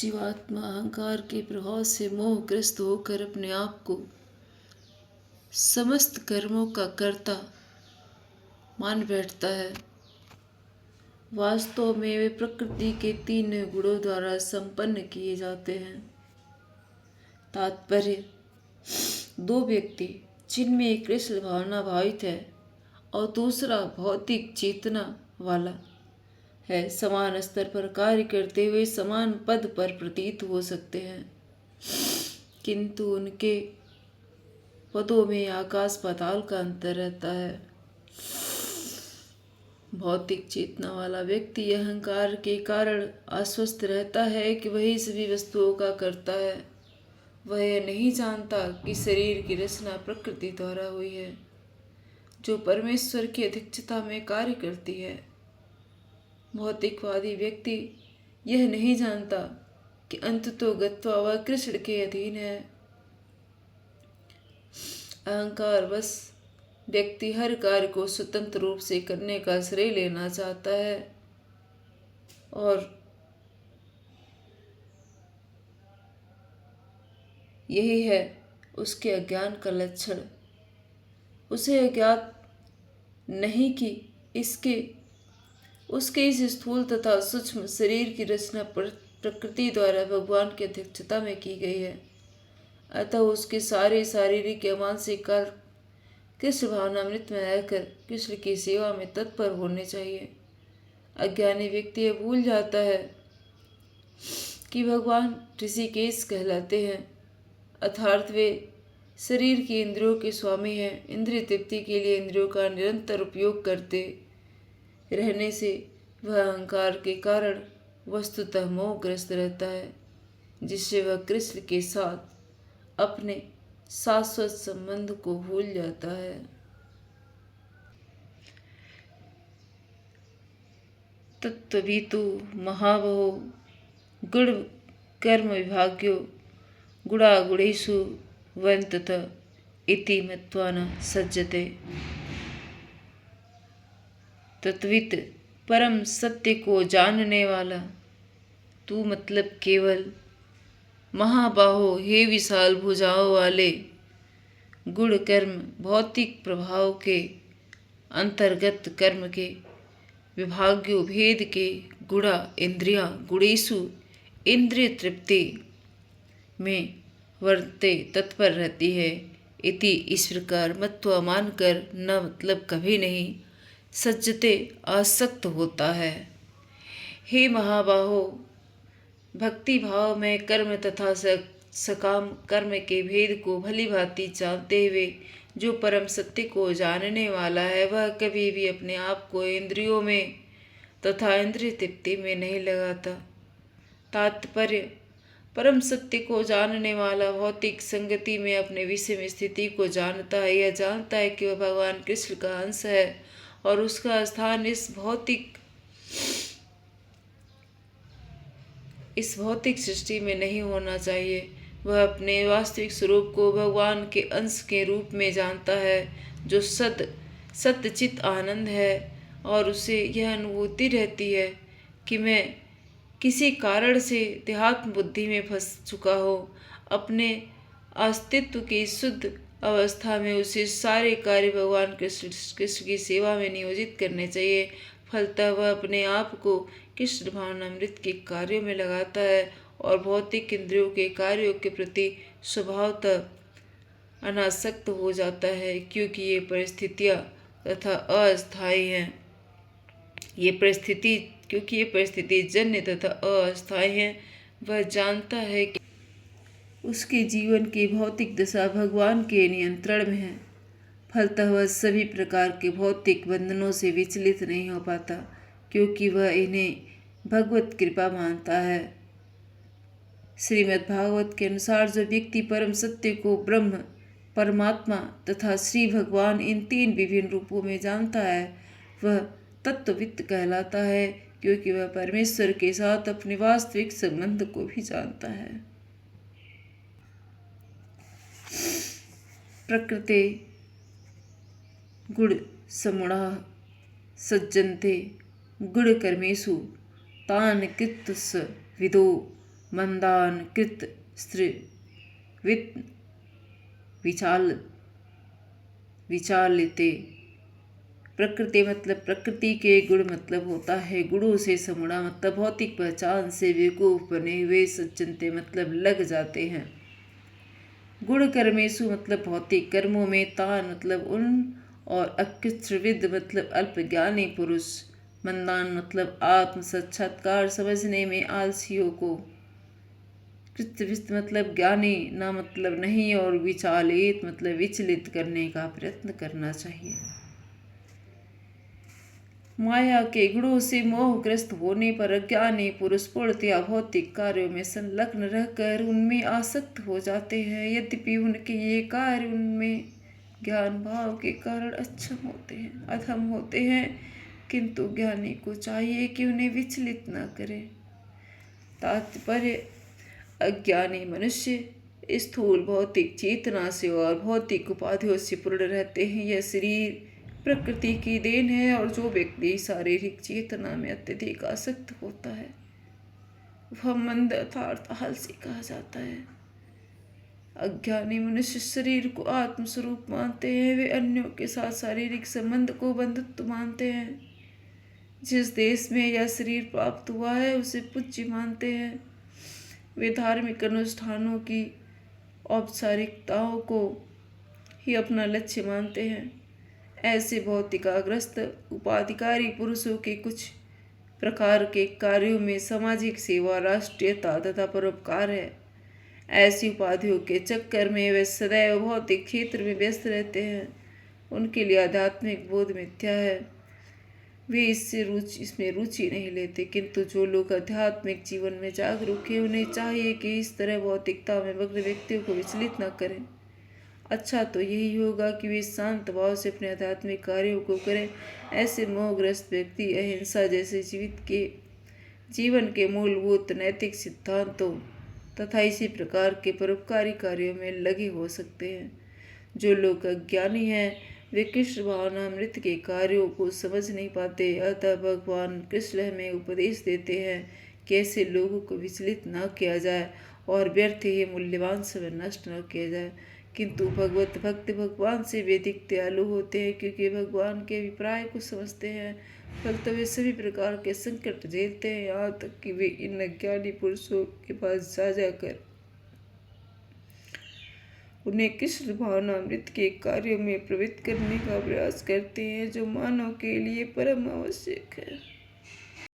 जीवात्मा अहंकार के प्रभाव से मोहग्रस्त होकर अपने आप को समस्त कर्मों का कर्ता मान बैठता है। वास्तव में वे प्रकृति के 3 गुणों द्वारा संपन्न किए जाते हैं। तात्पर्य, 2 व्यक्ति जिनमें एक कृष्ण भावना भावित है और दूसरा भौतिक चेतना वाला है, समान स्तर पर कार्य करते हुए समान पद पर प्रतीत हो सकते हैं, किंतु उनके पदों में आकाश पाताल का अंतर रहता है। भौतिक चेतना वाला व्यक्ति अहंकार के कारण आश्वस्त रहता है कि वही सभी वस्तुओं का करता है। वह यह नहीं जानता कि शरीर की रचना प्रकृति द्वारा हुई है, जो परमेश्वर की अध्यक्षता में कार्य करती है। भौतिकवादी व्यक्ति यह नहीं जानता कि अंततो गत्वा वह कृष्ण के अधीन है। अहंकार बस व्यक्ति हर कार्य को स्वतंत्र रूप से करने का श्रेय लेना चाहता है और यही है उसके अज्ञान का लक्षण। उसे अज्ञात नहीं कि उसके इस स्थूल तथा सूक्ष्म शरीर की रचना प्रकृति द्वारा भगवान की अध्यक्षता में की गई है। अतः उसके सारे शारीरिक या मानसिक कार्य कृष्ण भावनामृत में रहकर कृष्ण की सेवा में तत्पर होने चाहिए। अज्ञानी व्यक्ति यह भूल जाता है कि भगवान ऋषिकेश कहलाते हैं, अर्थात वे शरीर की इंद्रियों के स्वामी हैं। इंद्रिय तृप्ति के लिए इंद्रियों का निरंतर उपयोग करते रहने से वह अहंकार के कारण वस्तुतः मोहग्रस्त रहता है, जिससे वह कृष्ण के साथ अपने शाश्वत संबंध को भूल जाता है। तत्त्ववितु महाबहो गुण कर्म विभाग्यो गुणागुणेषु वर्तत इति मत्वा न सज्जते। तत्वित परम सत्य को जानने वाला, तू मतलब केवल महाबाहो, हे विशाल भुजाओं वाले, गुण कर्म भौतिक प्रभाव के अंतर्गत कर्म के विभाग्यो भेद के गुणा इंद्रिया गुणेषु इंद्रिय तृप्ति में वर्ते तत्पर रहती है। इति इस प्रकार मत्वा मानकर, न मतलब कभी नहीं, सज्जते आसक्त होता है। हे महाबाहो, भक्ति भाव में कर्म तथा सकाम कर्म के भेद को भली भांति जानते हुए जो परम सत्य को जानने वाला है, वह कभी भी अपने आप को इंद्रियों में तथा इंद्रिय तृप्ति में नहीं लगाता। तात्पर्य, परम सत्य को जानने वाला भौतिक संगति में अपने विषम स्थिति को जानता है। यह जानता है कि वह भगवान कृष्ण का अंश है और उसका स्थान इस भौतिक सृष्टि में नहीं होना चाहिए। वह अपने वास्तविक स्वरूप को भगवान के अंश के रूप में जानता है, जो सत्य चित आनंद है, और उसे यह अनुभूति रहती है कि मैं किसी कारण से देहात्म बुद्धि में फंस चुका हो। अपने अस्तित्व की शुद्ध अवस्था में उसे सारे कार्य भगवान कृष्ण की सेवा में नियोजित करने चाहिए। फलतः वह अपने आप को कृष्ण भावनामृत के कार्यों में लगाता है और भौतिक इंद्रियों के कार्यों के प्रति स्वभावतः अनासक्त हो जाता है, क्योंकि ये परिस्थितियाँ तथा अस्थायी हैं। क्योंकि ये परिस्थिति जन्य तथा अस्थायी हैं। वह जानता है कि उसके जीवन की भौतिक दशा भगवान के नियंत्रण में है। फलतः वह सभी प्रकार के भौतिक बंधनों से विचलित नहीं हो पाता, क्योंकि वह इन्हें भगवत कृपा मानता है। श्रीमद् भागवत के अनुसार जो व्यक्ति परम सत्य को ब्रह्म, परमात्मा तथा श्री भगवान इन 3 विभिन्न रूपों में जानता है, वह तत्त्ववित्त कहलाता है, क्योंकि वह परमेश्वर के साथ अपने वास्तविक संबंध को भी जानता है। प्रकृते गुण समूढ़ा सज्जन्ते गुण कर्मेषु तान् कृत्स विदो मंदान कृत स्त्रीवित विचालिते। प्रकृति मतलब प्रकृति के गुण मतलब होता है गुणों से समुड़ा मतलब भौतिक पहचान से बेवकूफ बने हुए। सज्जनते मतलब लग जाते हैं। गुण कर्मेशु मतलब भौतिक कर्मों में। तान मतलब उन और अकृतविद मतलब अल्पज्ञानी पुरुष। मंदान मतलब आत्म साक्षात्कार समझने में आलसियों को। कृतवित मतलब ज्ञानी ना मतलब नहीं और विचालित मतलब विचलित करने का प्रयत्न करना चाहिए। माया के गुणों से मोहग्रस्त होने पर अज्ञानी पुरुष पूर्णतया भौतिक कार्यों में संलग्न रहकर उनमें आसक्त हो जाते हैं। यद्यपि उनके ये कार्य उनमें ज्ञान भाव के कारण अधम होते हैं, किंतु ज्ञानी को चाहिए कि उन्हें विचलित न करे। तात्पर्य, अज्ञानी मनुष्य स्थूल भौतिक चेतना से और भौतिक उपाधियों से पूर्ण रहते हैं। यह शरीर प्रकृति की देन है और जो व्यक्ति शारीरिक चेतना में अत्यधिक आसक्त होता है वह मंद अर्थात आलसी कहा जाता है। अज्ञानी मनुष्य शरीर को आत्मस्वरूप मानते हैं। वे अन्यों के साथ शारीरिक संबंध को बंधुत्व मानते हैं। जिस देश में यह शरीर प्राप्त हुआ है उसे पूज्य मानते हैं। वे धार्मिक अनुष्ठानों की औपचारिकताओं को ही अपना लक्ष्य मानते हैं। ऐसे भौतिकाग्रस्त उपाधिकारी पुरुषों के कुछ प्रकार के कार्यों में सामाजिक सेवा, राष्ट्रीयता तथा परोपकार है। ऐसी उपाधियों के चक्कर में वे सदैव भौतिक क्षेत्र में व्यस्त रहते हैं। उनके लिए आध्यात्मिक बोध मिथ्या है। वे इसमें रुचि नहीं लेते। किंतु जो लोग आध्यात्मिक जीवन में जागरूक हैं उन्हें चाहिए कि इस तरह भौतिकता में मग्न व्यक्तियों को विचलित न करें। अच्छा तो यही होगा कि वे शांत भाव से अपने आध्यात्मिक कार्यों को करें। ऐसे मोहग्रस्त व्यक्ति अहिंसा जैसे जीवन के मूलभूत नैतिक सिद्धांतों तथा इसी प्रकार के परोपकारी कार्यों में लगे हो सकते हैं। जो लोग अज्ञानी हैं वे कृष्ण भावनामृत के कार्यों को समझ नहीं पाते। अतः भगवान कृष्ण हमें उपदेश देते हैं कि ऐसे लोगों को विचलित न किया जाए और व्यर्थ ही मूल्यवान समय नष्ट न किया जाए। किंतु भगवत भक्त भगवान से वे अधिक दयालु होते हैं, क्योंकि भगवान के अभिप्राय को समझते हैं। भक्त वे सभी प्रकार के संकट झेलते हैं, यहाँ तक कि वे इन अज्ञानी पुरुषों के पास जा जाकर उन्हें कृष्ण भावनामृत के कार्यों में प्रवृत्त करने का प्रयास करते हैं, जो मानव के लिए परम आवश्यक है।